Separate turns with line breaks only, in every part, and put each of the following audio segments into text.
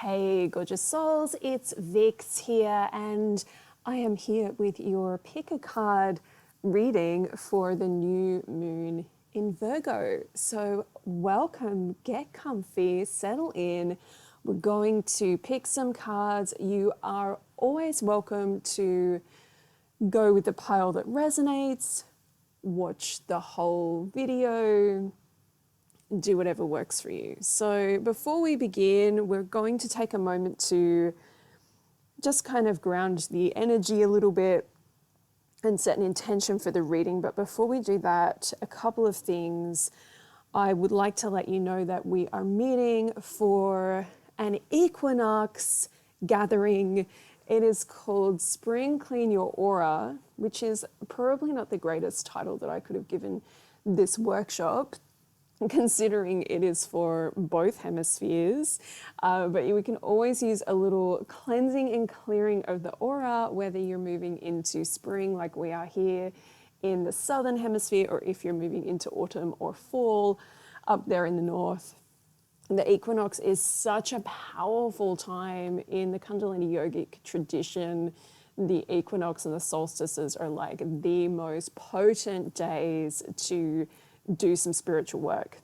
Hey, gorgeous souls, it's Vix here, and I am here with your pick a card reading for the new moon in Virgo. So, welcome, get comfy, settle in. We're going to pick some cards. You are always welcome to go with the pile that resonates, watch the whole video, do whatever works for you. So before we begin, we're going to take a moment to just kind of ground the energy a little bit and set an intention for the reading. But before we do that, a couple of things. I would like to let you know that we are meeting for an equinox gathering. It is called Spring Clean Your Aura, which is probably not the greatest title that I could have given this workshop, considering it is for both hemispheres, but we can always use a little cleansing and clearing of the aura, whether you're moving into spring like we are here in the southern hemisphere, or if you're moving into autumn or fall up there in the north. The equinox is such a powerful time in the Kundalini yogic tradition. The equinox and the solstices are like the most potent days to do some spiritual work.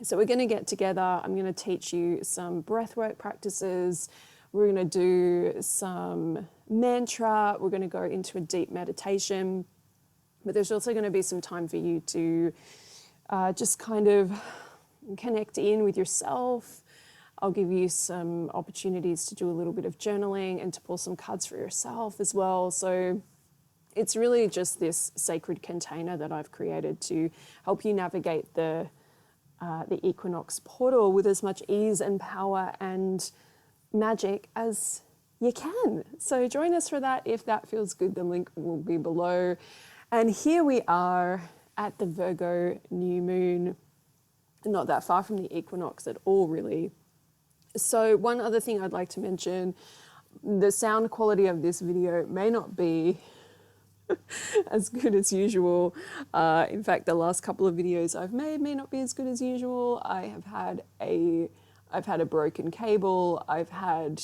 So we're going to get together. I'm going to teach you some breathwork practices. We're going to do some mantra. We're going to go into a deep meditation. But there's also going to be some time for you to just kind of connect in with yourself. I'll give you some opportunities to do a little bit of journaling and to pull some cards for yourself as well. So it's really just this sacred container that I've created to help you navigate the equinox portal with as much ease and power and magic as you can. So join us for that. If that feels good, the link will be below. And here we are at the Virgo new moon, not that far from the equinox at all, really. So one other thing I'd like to mention, the sound quality of this video may not be as good as usual. In fact, the last couple of videos I've made may not be as good as usual. I've had a broken cable. I've had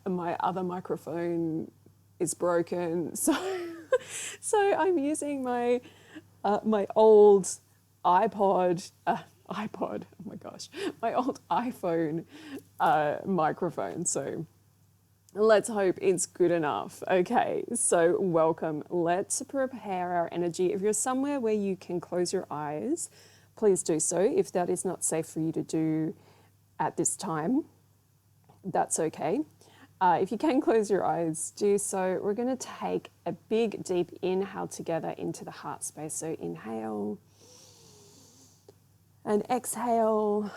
my other microphone is broken. So I'm using my old iPod. Oh my gosh, my old iPhone microphone. So let's hope it's good enough. Okay, so welcome. Let's prepare our energy. If you're somewhere where you can close your eyes, please do so. If that is not safe for you to do at this time, that's okay. If you can close your eyes, do so. We're going to take a big, deep inhale together into the heart space. So inhale and exhale.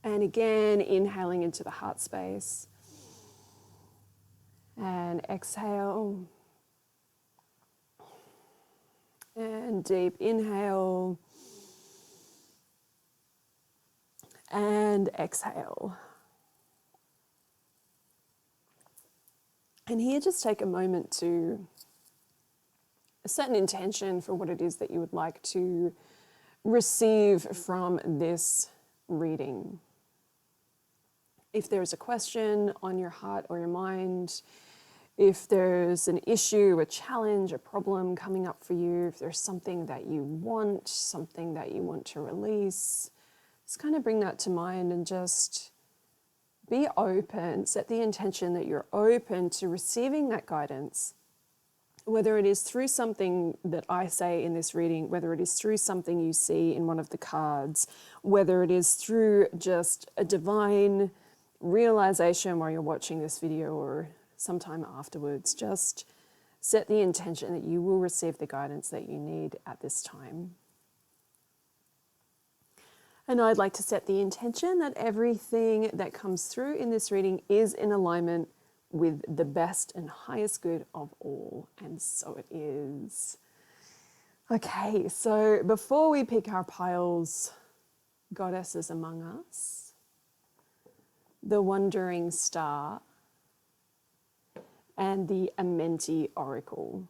And again, inhaling into the heart space. And exhale. And deep inhale. And exhale. And here, just take a moment to set an intention for what it is that you would like to receive from this reading. If there's a question on your heart or your mind, if there's an issue, a challenge, a problem coming up for you, if there's something that you want, something that you want to release, just kind of bring that to mind and just be open. Set the intention that you're open to receiving that guidance, whether it is through something that I say in this reading, whether it is through something you see in one of the cards, whether it is through just a divine realization while you're watching this video or sometime afterwards. Just set the intention that you will receive the guidance that you need at this time. And I'd like to set the intention that everything that comes through in this reading is in alignment with the best and highest good of all. And so it is. Okay, so before we pick our piles, goddesses among us, the Wandering Star, and the Amenti Oracle.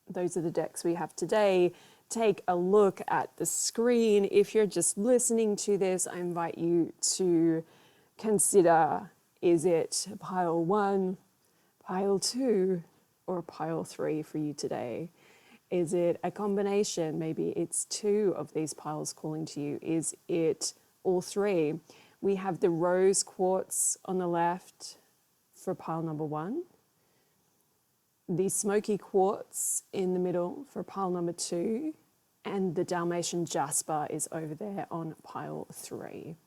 Those are the decks we have today. Take a look at the screen. If you're just listening to this, I invite you to consider, is it pile 1, pile 2, or pile 3 for you today? Is it a combination? Maybe it's 2 of these piles calling to you. Is it all 3? We have the rose quartz on the left for pile number 1, the smoky quartz in the middle for pile number 2, and the Dalmatian jasper is over there on pile 3.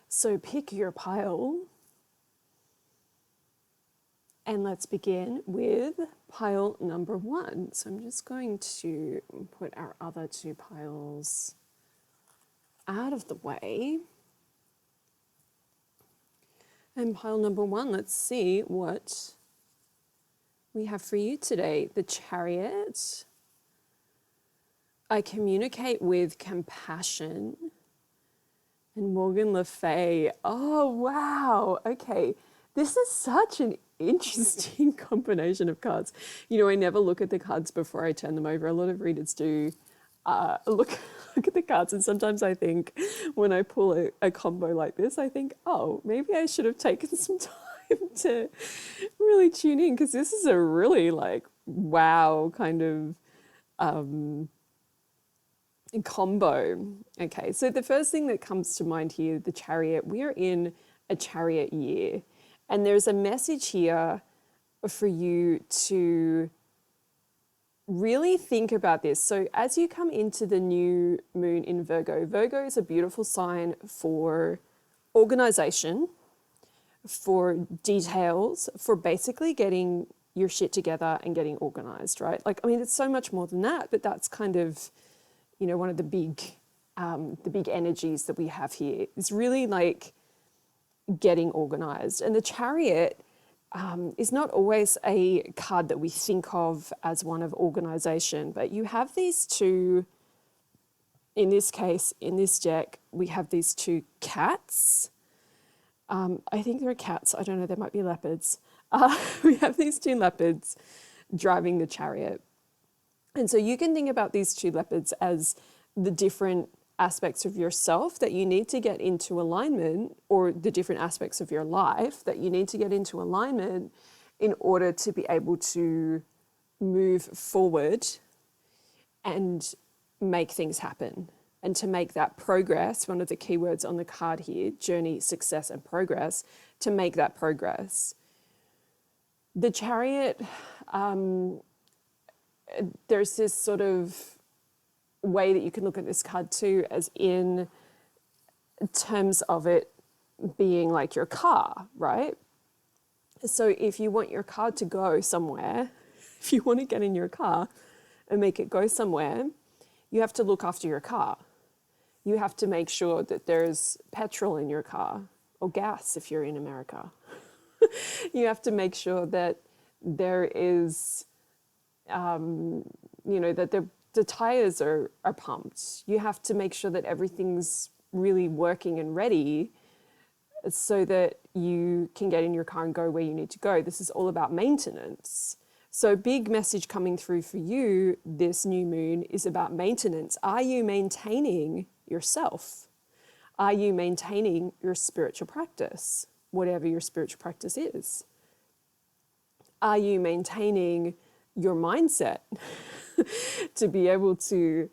So pick your pile, and let's begin with pile number 1. So I'm just going to put our other 2 piles out of the way. And pile number 1, let's see what we have for you today. The Chariot. I communicate with compassion. And Morgan Le Fay. Oh, wow. Okay. This is such an interesting combination of cards. You know, I never look at the cards before I turn them over. A lot of readers do look at the cards, and sometimes I think when I pull a combo like this, I think, oh, maybe I should have taken some time to really tune in, because this is a really like wow kind of combo. Okay, so the first thing that comes to mind here, the Chariot. We are in a Chariot year, and there's a message here for you to really think about this. So as you come into the new moon in Virgo, Virgo is a beautiful sign for organization, for details, for basically getting your shit together and getting organized, right? Like, I mean, it's so much more than that, but that's kind of, you know, one of the big energies that we have here is really like getting organized. And the Chariot is not always a card that we think of as one of organization, but you have these 2, in this case, in this deck, we have these 2 cats. I think they're cats. I don't know, they might be leopards. We have these 2 leopards driving the Chariot. And so you can think about these 2 leopards as the different aspects of yourself that you need to get into alignment, or the different aspects of your life that you need to get into alignment in order to be able to move forward and make things happen. And to make that progress, one of the keywords on the card here, journey, success, and progress, to make that progress. The Chariot, there's this sort of way that you can look at this card too, as in terms of it being like your car, right? So if you want your car to go somewhere, if you want to get in your car and make it go somewhere, you have to look after your car. You have to make sure that there's petrol in your car, or gas if you're in America. You have to make sure that there is, you know, that the tires are pumped. You have to make sure that everything's really working and ready so that you can get in your car and go where you need to go. This is all about maintenance. So big message coming through for you this new moon is about maintenance. Are you maintaining yourself? Are you maintaining your spiritual practice, whatever your spiritual practice is? Are you maintaining your mindset to be able to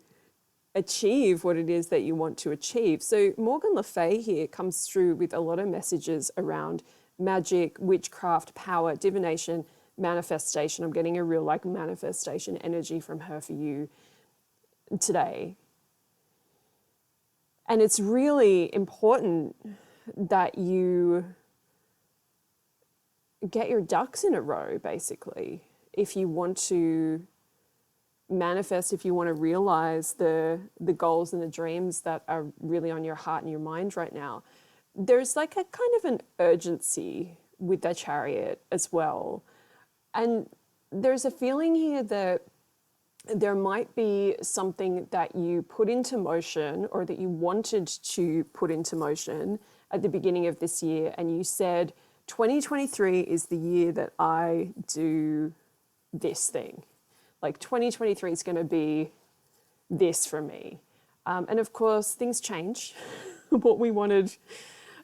achieve what it is that you want to achieve? So Morgan Le Fay here comes through with a lot of messages around magic, witchcraft, power, divination, manifestation. I'm getting a real like manifestation energy from her for you today. And it's really important that you get your ducks in a row, basically, if you want to manifest, if you want to realize the goals and the dreams that are really on your heart and your mind right now. There's like a kind of an urgency with the Chariot as well. And there's a feeling here that there might be something that you put into motion, or that you wanted to put into motion at the beginning of this year, and you said, 2023 is the year that I do this thing. Like 2023 is going to be this for me. And of course, things change. What we wanted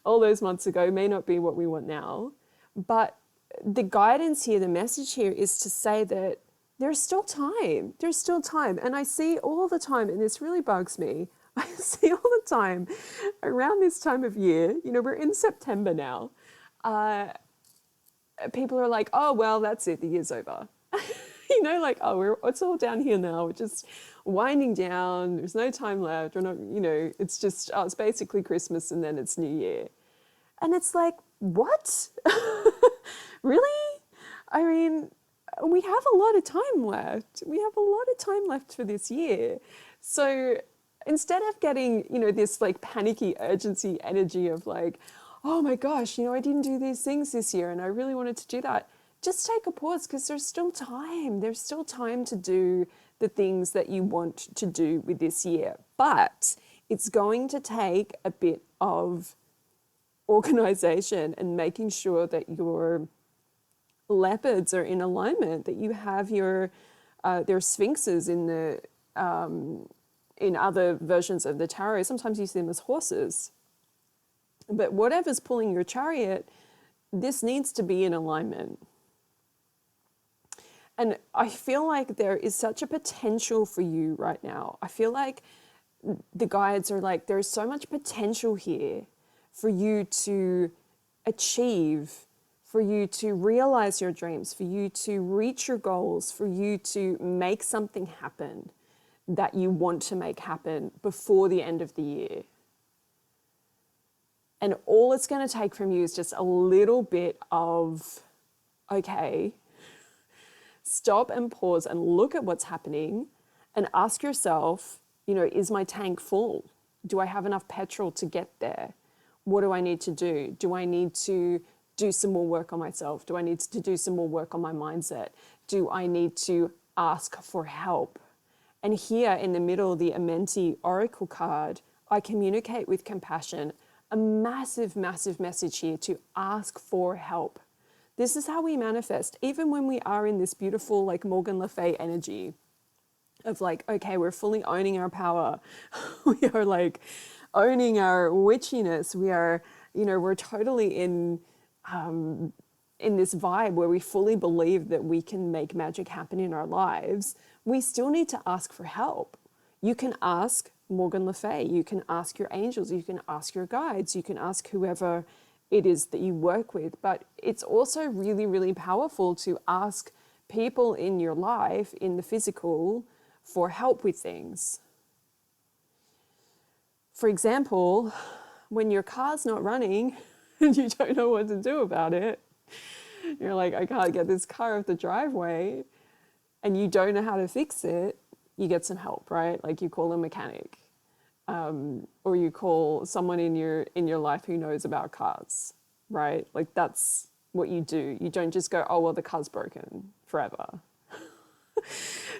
all those months ago may not be what we want now. But the guidance here, the message here is to say that there's still time. There's still time. And I see all the time, and this really bugs me, I see all the time around this time of year, you know, we're in September now. People are like, oh, well, that's it. The year's over. You know, like, oh, it's all down here now. We're just winding down. There's no time left. We're not, you know, it's just, oh, it's basically Christmas and then it's New Year. And it's like, what? Really? I mean, we have a lot of time left. We have a lot of time left for this year. So instead of getting, you know, this like panicky urgency energy of like, oh my gosh, you know, I didn't do these things this year and I really wanted to do that. Just take a pause because there's still time. There's still time to do the things that you want to do with this year. But it's going to take a bit of organization and making sure that your leopards are in alignment, that you have your their sphinxes in the in other versions of the tarot. Sometimes you see them as horses. But whatever's pulling your chariot, this needs to be in alignment. And I feel like there is such a potential for you right now. I feel like the guides are like, there's so much potential here for you to achieve, for you to realize your dreams, for you to reach your goals, for you to make something happen that you want to make happen before the end of the year. And all it's going to take from you is just a little bit of, okay, stop and pause and look at what's happening and ask yourself, you know, is my tank full? Do I have enough petrol to get there? What do I need to do? Do I need to do some more work on myself? Do I need to do some more work on my mindset? Do I need to ask for help? And here in the middle, the Amenti Oracle card, I communicate with compassion. A massive, massive message here to ask for help. This is how we manifest, even when we are in this beautiful, like Morgan Le Fay energy of like, okay, we're fully owning our power. We are like owning our witchiness. We are, you know, we're totally in this vibe where we fully believe that we can make magic happen in our lives. We still need to ask for help. You can ask Morgan Le Fay, you can ask your angels, you can ask your guides, you can ask whoever it is that you work with. But it's also really, really powerful to ask people in your life, in the physical, for help with things. For example, when your car's not running and you don't know what to do about it, you're like, I can't get this car off the driveway, and you don't know how to fix it, you get some help, right? Like you call a mechanic, or you call someone in your life who knows about cars, right? Like that's what you do. You don't just go, oh, well, the car's broken forever.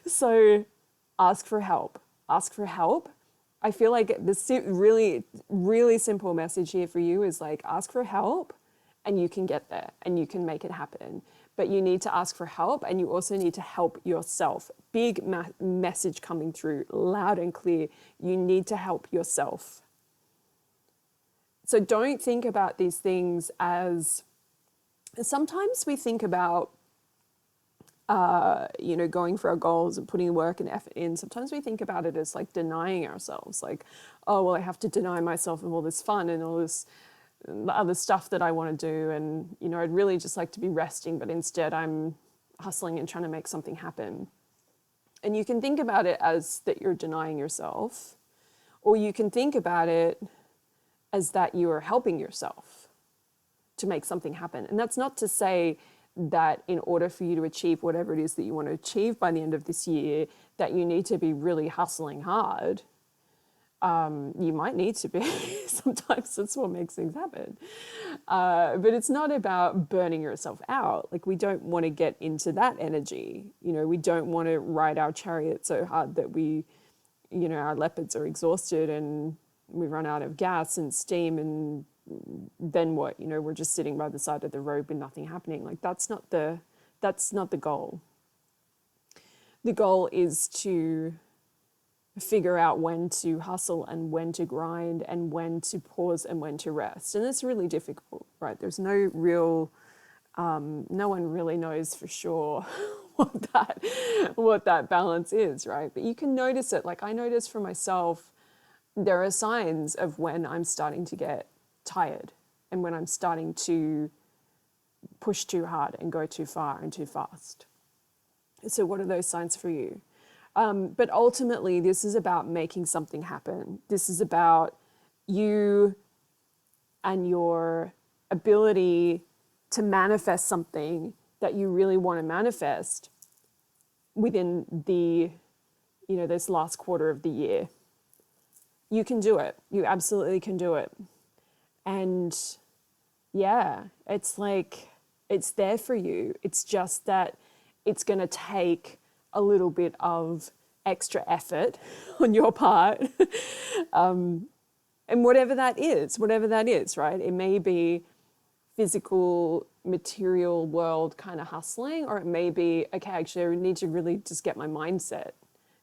So ask for help. Ask for help. I feel like the really, really simple message here for you is like, ask for help and you can get there and you can make it happen. But you need to ask for help and you also need to help yourself. Big message coming through loud and clear. You need to help yourself. So don't think about these things as, sometimes we think about, you know, going for our goals and putting work and effort in. Sometimes we think about it as like denying ourselves, like, oh, well, I have to deny myself of all this fun and all this other stuff that I want to do. And, you know, I'd really just like to be resting, but instead I'm hustling and trying to make something happen. And you can think about it as that you're denying yourself, or you can think about it as that you are helping yourself to make something happen. And that's not to say that in order for you to achieve whatever it is that you want to achieve by the end of this year, that you need to be really hustling hard. You might need to be. Sometimes that's what makes things happen. But it's not about burning yourself out. Like we don't want to get into that energy. You know, we don't want to ride our chariot so hard that we, you know, our leopards are exhausted and we run out of gas and steam, and then what? You know, we're just sitting by the side of the road with nothing happening. Like that's not the goal. The goal is to figure out when to hustle and when to grind and when to pause and when to rest. And it's really difficult, right? There's no real, no one really knows for sure what that balance is, right? But you can notice it. Like I notice for myself, there are signs of when I'm starting to get tired and when I'm starting to push too hard and go too far and too fast. So what are those signs for you? But ultimately, this is about making something happen. This is about you and your ability to manifest something that you really want to manifest within the, this last quarter of the year. You can do it. You absolutely can do it. And yeah, it's like, it's there for you. It's just that it's going to take a little bit of extra effort on your part. And whatever that is, right? It may be physical, material world kind of hustling, or it may be, okay, actually, I need to really just get my mindset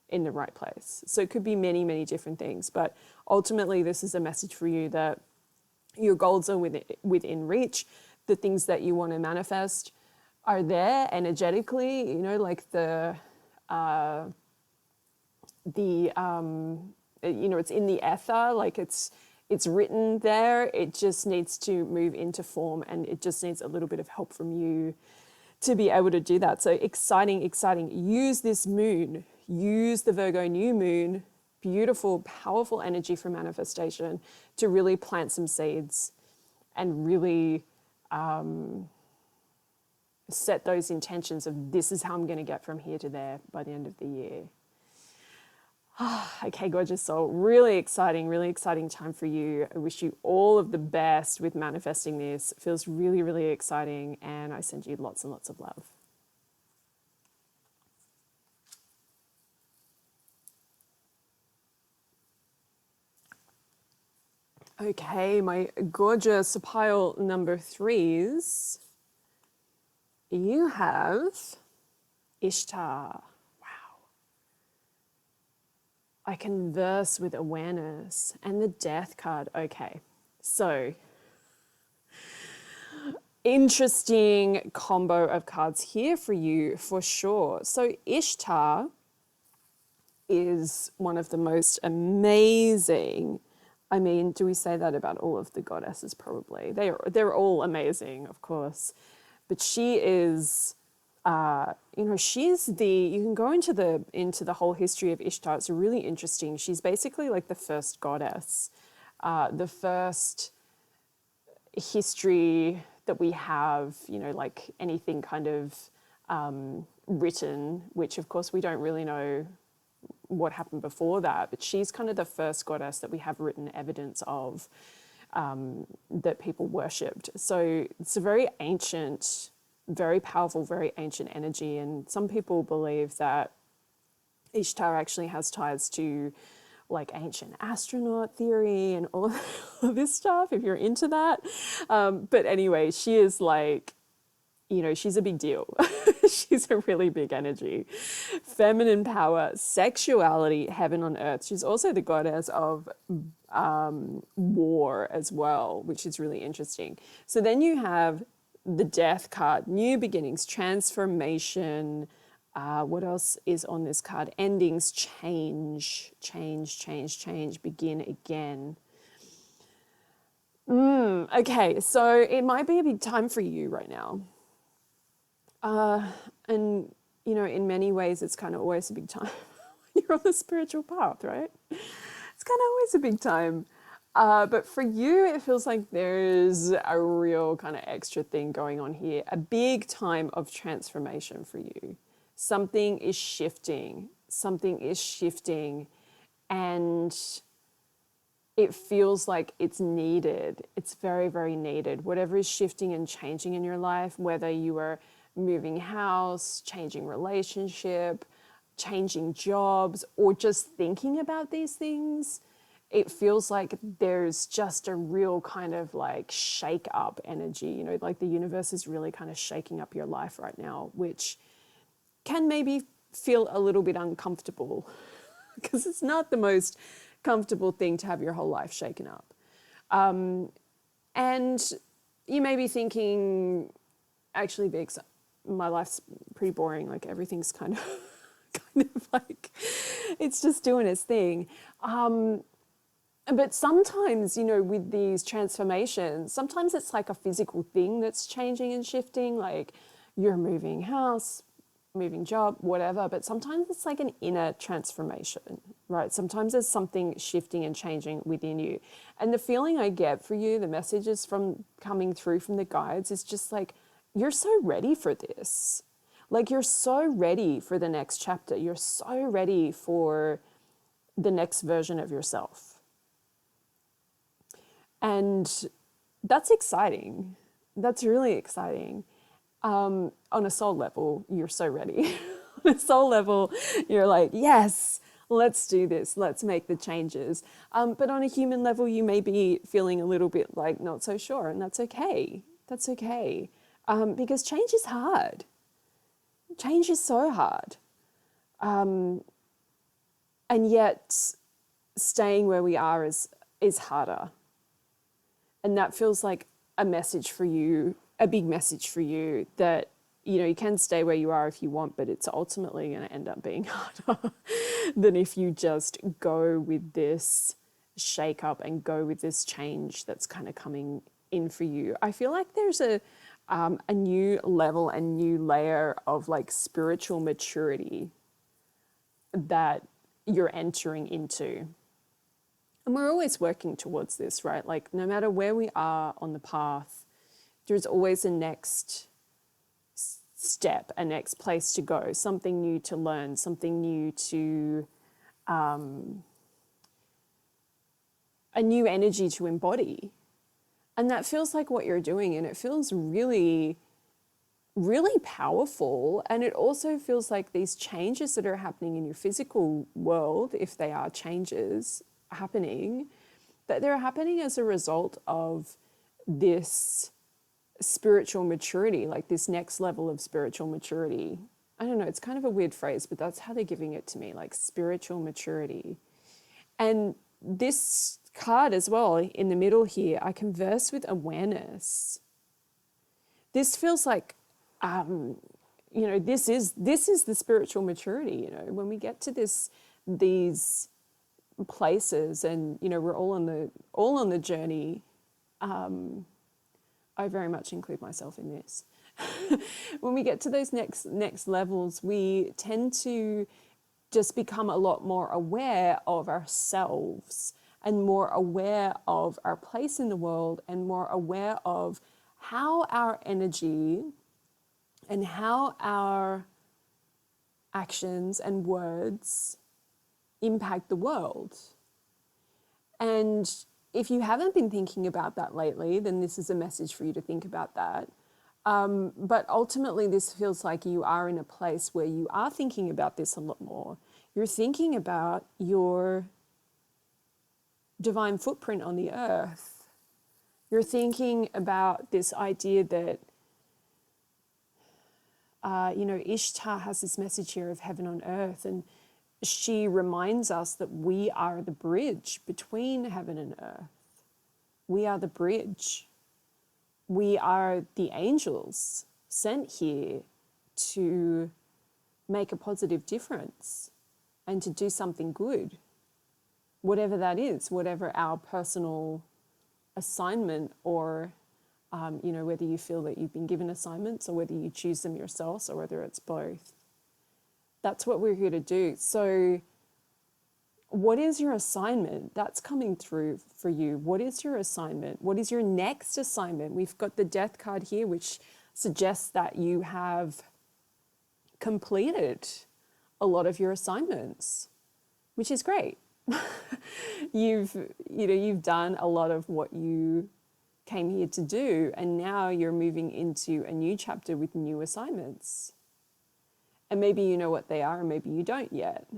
in the right place. So it could be many, many different things. But ultimately, this is a message for you that your goals are within reach. The things that you want to manifest are there energetically, like it's in the ether, like it's written there. It just needs to move into form, and it just needs a little bit of help from you to be able to do that. So exciting. Use this moon, use the Virgo new moon, beautiful, powerful energy for manifestation to really plant some seeds and really set those intentions of this is how I'm going to get from here to there by the end of the year. Okay, gorgeous soul. Really exciting time for you. I wish you all of the best with manifesting this. It feels really, really exciting, and I send you lots and lots of love. Okay, my gorgeous pile number 3s. You have Ishtar. Wow. I converse with awareness and the Death card. Okay, so interesting combo of cards here for you for sure. So Ishtar is one of the most amazing, I mean, do we say that about all of the goddesses? Probably. They're all amazing, of course. But she is, she's you can go into the whole history of Ishtar. It's really interesting. She's basically like the first goddess, the first history that we have, like anything kind of written, which of course we don't really know what happened before that, but she's kind of the first goddess that we have written evidence of, that people worshipped. So it's a very ancient, very powerful, very ancient energy. And some people believe that Ishtar actually has ties to like ancient astronaut theory and all of this stuff, if you're into that. But anyway, she is like, she's a big deal. She's a really big energy. Feminine power, sexuality, heaven on earth. She's also the goddess of war as well, which is really interesting. So then you have the Death card, new beginnings, transformation. What else is on this card? Endings, change, begin again. Okay, so it might be a big time for you right now. And, in many ways, it's kind of always a big time when you're on the spiritual path, right? It's kind of always a big time. But for you, it feels like there's a real kind of extra thing going on here. A big time of transformation for you. Something is shifting. And it feels like it's needed. It's very, very needed. Whatever is shifting and changing in your life, whether you are moving house, changing relationship, changing jobs, or just thinking about these things, it feels like there's just a real kind of like shake up energy, like the universe is really kind of shaking up your life right now, which can maybe feel a little bit uncomfortable because it's not the most comfortable thing to have your whole life shaken up. And you may be thinking, actually, Vix, my life's pretty boring. Like everything's kind of, kind of like, it's just doing its thing. But sometimes, with these transformations, sometimes it's like a physical thing that's changing and shifting, like you're moving house, moving job, whatever. But sometimes it's like an inner transformation, right? Sometimes there's something shifting and changing within you. And the feeling I get for you, the messages from coming through from the guides is just like, you're so ready for this. Like you're so ready for the next chapter. You're so ready for the next version of yourself. And that's exciting. That's really exciting. On a soul level, you're so ready. On a soul level, you're like, yes, let's do this. Let's make the changes. But on a human level, you may be feeling a little bit like not so sure, and that's okay. That's okay. Because change is hard. Change is so hard. And yet staying where we are is harder. And that feels like a message for you, a big message for you that, you can stay where you are if you want, but it's ultimately going to end up being harder than if you just go with this shake up and go with this change that's kind of coming in for you. I feel like there's a new level, a new layer of like spiritual maturity that you're entering into. And we're always working towards this, right? Like no matter where we are on the path, there's always a next step, a next place to go, something new to learn, something new to, a new energy to embody. And that feels like what you're doing. And it feels really, really powerful. And it also feels like these changes that are happening in your physical world, if they are changes happening, that they're happening as a result of this spiritual maturity, like this next level of spiritual maturity. I don't know, it's kind of a weird phrase, but that's how they're giving it to me, like spiritual maturity. And this card as well, in the middle here, I converse with awareness. This feels like, this is the spiritual maturity. When we get to these places, and we're all on the journey. I very much include myself in this. When we get to those next levels, we tend to just become a lot more aware of ourselves and more aware of our place in the world and more aware of how our energy and how our actions and words impact the world. And if you haven't been thinking about that lately, then this is a message for you to think about that. But ultimately, this feels like you are in a place where you are thinking about this a lot more. You're thinking about your divine footprint on the earth. You're thinking about this idea that, Ishtar has this message here of heaven on earth, and she reminds us that we are the bridge between heaven and earth. We are the bridge. We are the angels sent here to make a positive difference and to do something good, whatever that is, whatever our personal assignment, or whether you feel that you've been given assignments or whether you choose them yourselves or whether it's both. That's what we're here to do. So what is your assignment? That's coming through for you. What is your assignment? What is your next assignment? We've got the death card here, which suggests that you have completed a lot of your assignments, which is great. You've done a lot of what you came here to do, and now you're moving into a new chapter with new assignments. And maybe you know what they are, and maybe you don't yet.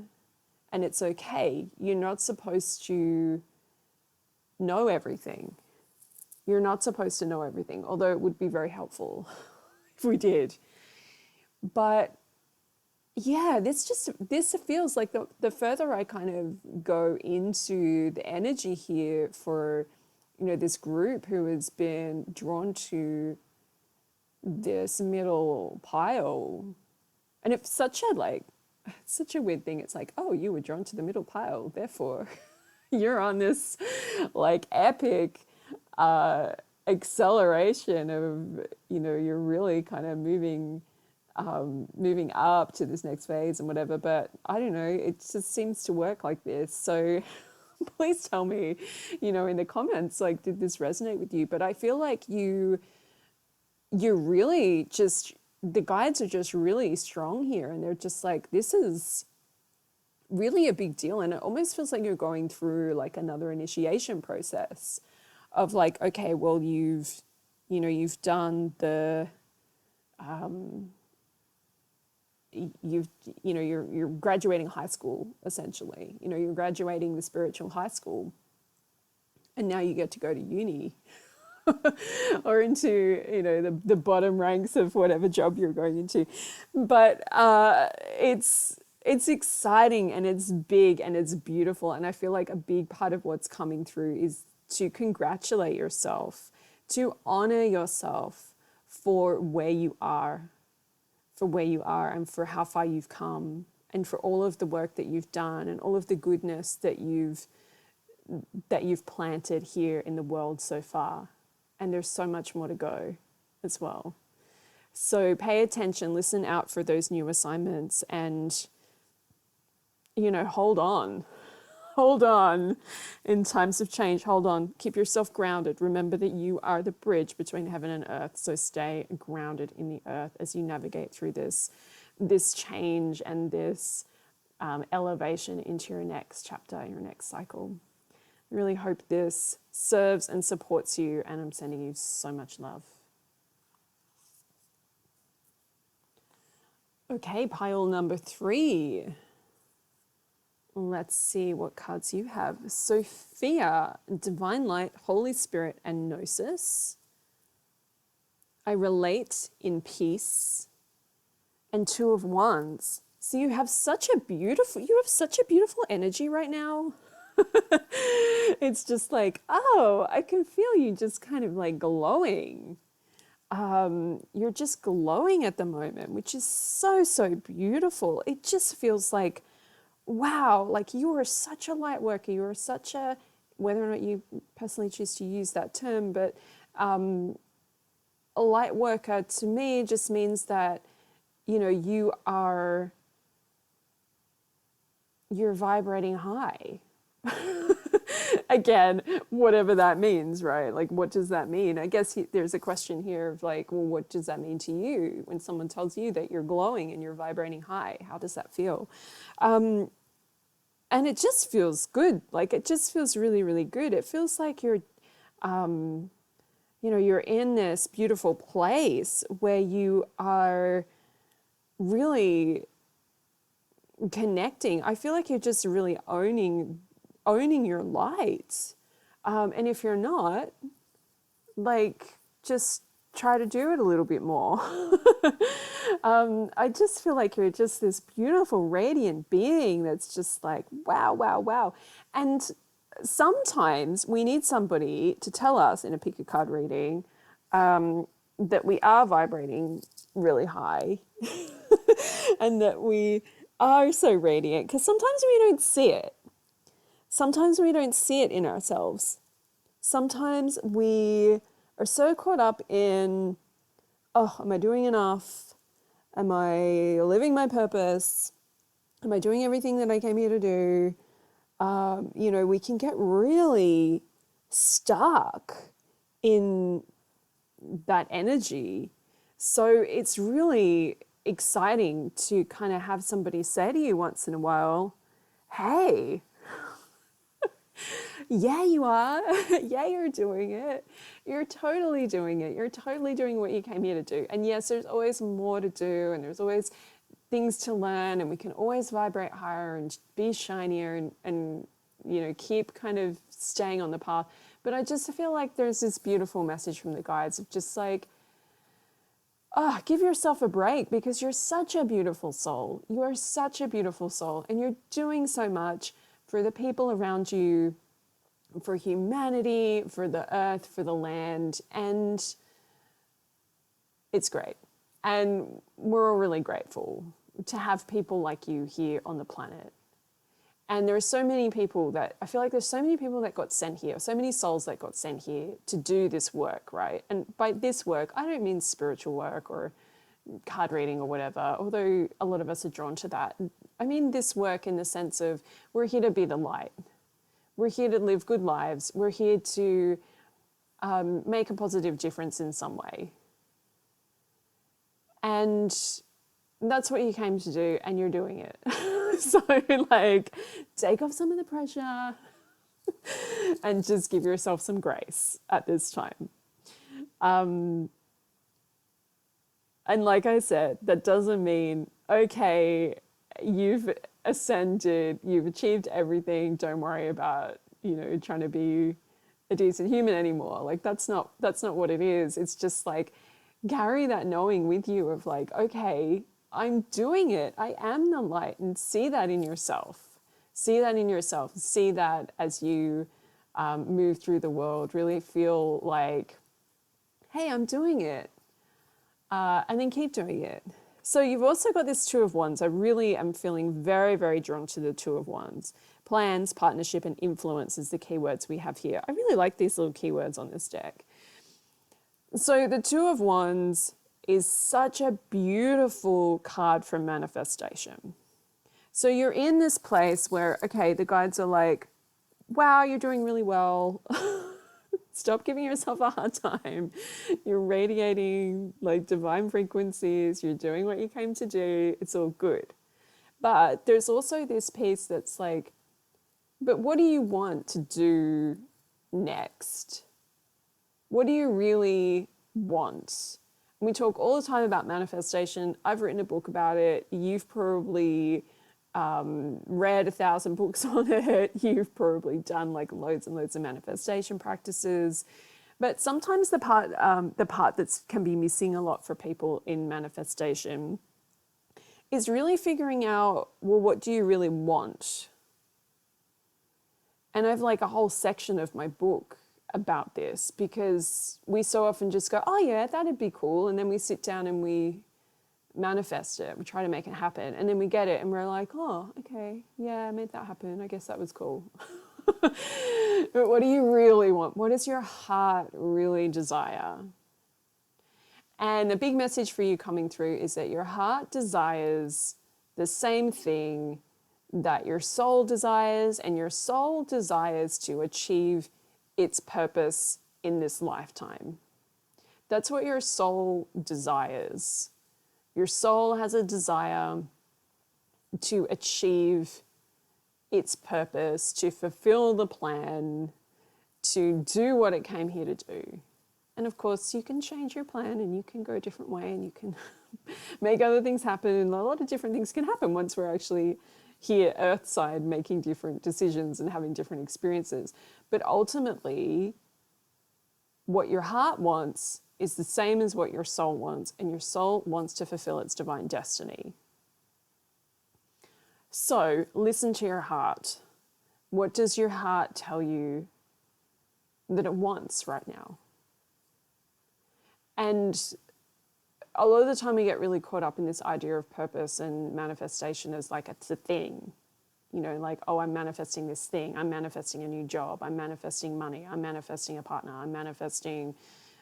And it's okay. You're not supposed to know everything. You're not supposed to know everything, although it would be very helpful if we did. But yeah, this feels like the further I kind of go into the energy here for, this group who has been drawn to this middle pile. And it's such a weird thing. It's like, oh, you were drawn to the middle pile, therefore you're on this like epic uh, acceleration of, you're really kind of moving up to this next phase and whatever. But I don't know, it just seems to work like this. So please tell me, in the comments, like, did this resonate with you? But I feel like you're really just, the guides are just really strong here, and they're just like, this is really a big deal. And it almost feels like you're going through like another initiation process of like, okay, well, you've done the, you're graduating high school, essentially. You're graduating the spiritual high school, and now you get to go to uni or into, the bottom ranks of whatever job you're going into. But it's exciting, and it's big, and it's beautiful. And I feel like a big part of what's coming through is to congratulate yourself, to honor yourself for where you are, and for how far you've come, and for all of the work that you've done, and all of the goodness that you've planted here in the world so far. And there's so much more to go as well. So pay attention, listen out for those new assignments, and, hold on. Hold on in times of change. Hold on. Keep yourself grounded. Remember that you are the bridge between heaven and earth. So stay grounded in the earth as you navigate through this change and this elevation into your next chapter, your next cycle. I really hope this serves and supports you, and I'm sending you so much love. Okay, pile number 3. Let's see what cards you have. Sophia, Divine Light, Holy Spirit, and Gnosis. I relate in peace. And 2 of Wands. So you have such a beautiful energy right now. It's just like, oh, I can feel you just kind of like glowing. You're just glowing at the moment, which is so, so beautiful. It just feels like, wow, like you are such a light worker. You are such a, whether or not you personally choose to use that term, but a light worker to me just means that, you're vibrating high. Again, whatever that means, right? Like, what does that mean? I guess there's a question here of like, well, what does that mean to you when someone tells you that you're glowing and you're vibrating high? How does that feel? And it just feels good. Like, it just feels really, really good. It feels like you're, you're in this beautiful place where you are really connecting. I feel like you're just really owning your light. And if you're not, like, just try to do it a little bit more. I just feel like you're just this beautiful, radiant being that's just like, wow, wow, wow. And sometimes we need somebody to tell us in a pick a card reading that we are vibrating really high and that we are so radiant, because sometimes we don't see it. Sometimes we don't see it in ourselves. Sometimes we are so caught up in, oh, am I doing enough? Am I living my purpose? Am I doing everything that I came here to do? We can get really stuck in that energy. So it's really exciting to kind of have somebody say to you once in a while, hey, yeah, you are. Yeah, you're doing it. You're totally doing it. You're totally doing what you came here to do. And yes, there's always more to do, and there's always things to learn, and we can always vibrate higher and be shinier and keep kind of staying on the path. But I just feel like there's this beautiful message from the guides of just like, give yourself a break, because you're such a beautiful soul. You are such a beautiful soul, and you're doing so much for the people around you, for humanity, for the earth, for the land, and it's great. And we're all really grateful to have people like you here on the planet. And there are so many people that, I feel like there's so many people that got sent here, so many souls that got sent here to do this work, right? And by this work, I don't mean spiritual work or card reading or whatever, although a lot of us are drawn to that. I mean this work in the sense of, we're here to be the light. We're here to live good lives. We're here to make a positive difference in some way. And that's what you came to do, and you're doing it. So like, take off some of the pressure and just give yourself some grace at this time. And like I said, that doesn't mean, okay, you've ascended, you've achieved everything, don't worry about, trying to be a decent human anymore. Like, that's not what it is. It's just like, carry that knowing with you of like, okay, I'm doing it. I am the light, and see that in yourself. See that in yourself. See that as you move through the world. Really feel like, hey, I'm doing it. And then keep doing it. So you've also got this Two of Wands. I really am feeling very, very drawn to the Two of Wands. Plans, partnership, and influence is the keywords we have here. I really like these little keywords on this deck. So the Two of Wands is such a beautiful card for manifestation. So you're in this place where, okay, the guides are like, wow, you're doing really well. Stop giving yourself a hard time. You're radiating like divine frequencies. You're doing what you came to do. It's all good. But there's also this piece that's like, but what do you want to do next? What do you really want? We talk all the time about manifestation. I've written a book about it. You've probably read 1,000 books on it. You've probably done like loads and loads of manifestation practices. But sometimes the part that can be missing a lot for people in manifestation is really figuring out, well, what do you really want? And I have like a whole section of my book about this, because we so often just go, oh yeah, that'd be cool. And then we sit down and we manifest it. We try to make it happen. And then we get it and we're like, oh, okay, yeah, I made that happen. I guess that was cool. But what do you really want? What does your heart really desire? And a big message for you coming through is that your heart desires the same thing that your soul desires, and your soul desires to achieve its purpose in this lifetime. That's what your soul desires. Your soul has a desire to achieve its purpose, to fulfill the plan, to do what it came here to do. And of course, you can change your plan and you can go a different way and you can make other things happen. And a lot of different things can happen once we're actually here earthside making different decisions and having different experiences. But ultimately, what your heart wants is the same as what your soul wants, and your soul wants to fulfill its divine destiny. So listen to your heart. What does your heart tell you that it wants right now? And a lot of the time we get really caught up in this idea of purpose and manifestation as like it's a thing. Like, oh, I'm manifesting this thing. I'm manifesting a new job. I'm manifesting money. I'm manifesting a partner. I'm manifesting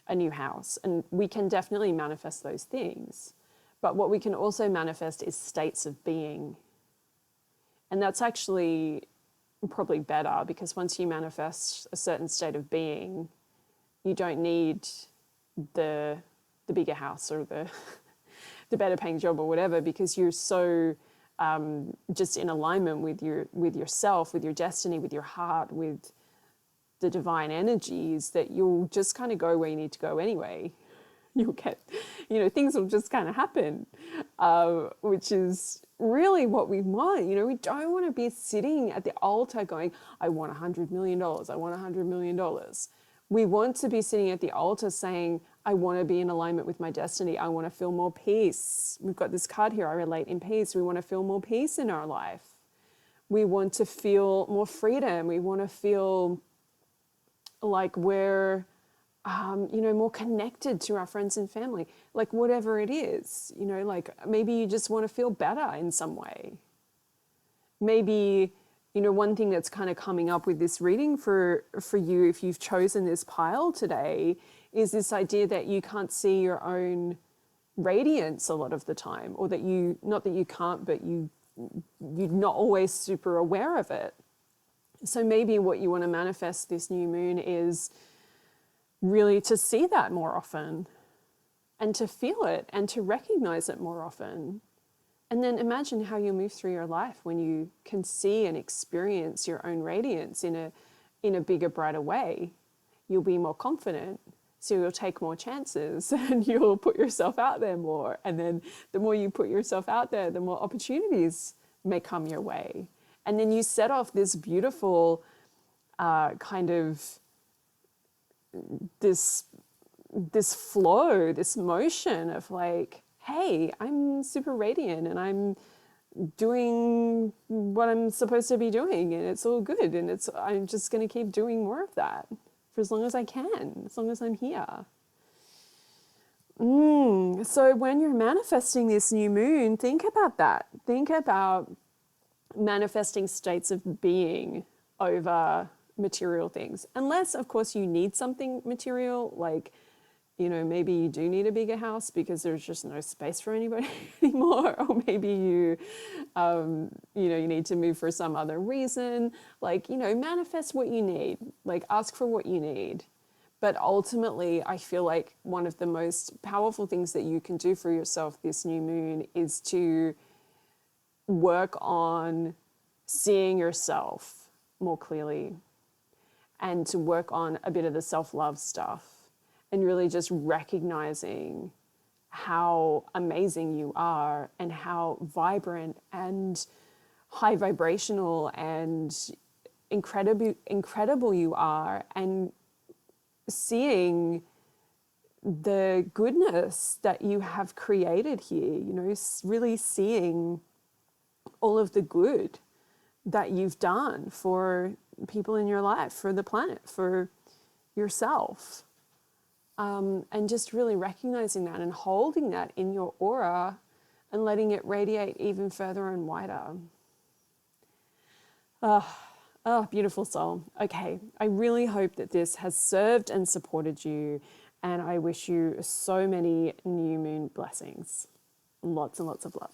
a new house. And we can definitely manifest those things. But what we can also manifest is states of being. And that's actually probably better, because once you manifest a certain state of being, you don't need the bigger house or the better paying job or whatever, because you're so just in alignment with yourself, with your destiny, with your heart, with the divine energies, that you'll just kind of go where you need to go anyway. You'll get, things will just kind of happen, which is really what we want. We don't want to be sitting at the altar going, I want $100 million. I want $100 million. We want to be sitting at the altar saying, I want to be in alignment with my destiny. I want to feel more peace. We've got this card here, I relate in peace. We want to feel more peace in our life. We want to feel more freedom. We want to feel like we're, more connected to our friends and family, like whatever it is, like maybe you just want to feel better in some way. Maybe, one thing that's kind of coming up with this reading for you, if you've chosen this pile today, is this idea that you can't see your own radiance a lot of the time, or that not that you can't, but you're not always super aware of it. So maybe what you want to manifest this new moon is really to see that more often, and to feel it and to recognize it more often. And then imagine how you move through your life when you can see and experience your own radiance in a bigger, brighter way. You'll be more confident, so you'll take more chances and you'll put yourself out there more. And then the more you put yourself out there, the more opportunities may come your way. And then you set off this beautiful kind of this flow, this motion of like, hey, I'm super radiant and I'm doing what I'm supposed to be doing and it's all good, and I'm just going to keep doing more of that for as long as I can, as long as I'm here. So when you're manifesting this new moon, think about that. Think about manifesting states of being over material things. Unless, of course, you need something material, like, maybe you do need a bigger house because there's just no space for anybody anymore. Or maybe you need to move for some other reason. Like, manifest what you need. Like, ask for what you need. But ultimately, I feel like one of the most powerful things that you can do for yourself this new moon is to work on seeing yourself more clearly, and to work on a bit of the self-love stuff, and really just recognizing how amazing you are and how vibrant and high vibrational and incredible you are, and seeing the goodness that you have created here, really seeing all of the good that you've done for people in your life, for the planet, for yourself. And just really recognizing that and holding that in your aura and letting it radiate even further and wider. Oh, beautiful soul. Okay, I really hope that this has served and supported you, and I wish you so many new moon blessings. Lots and lots of love.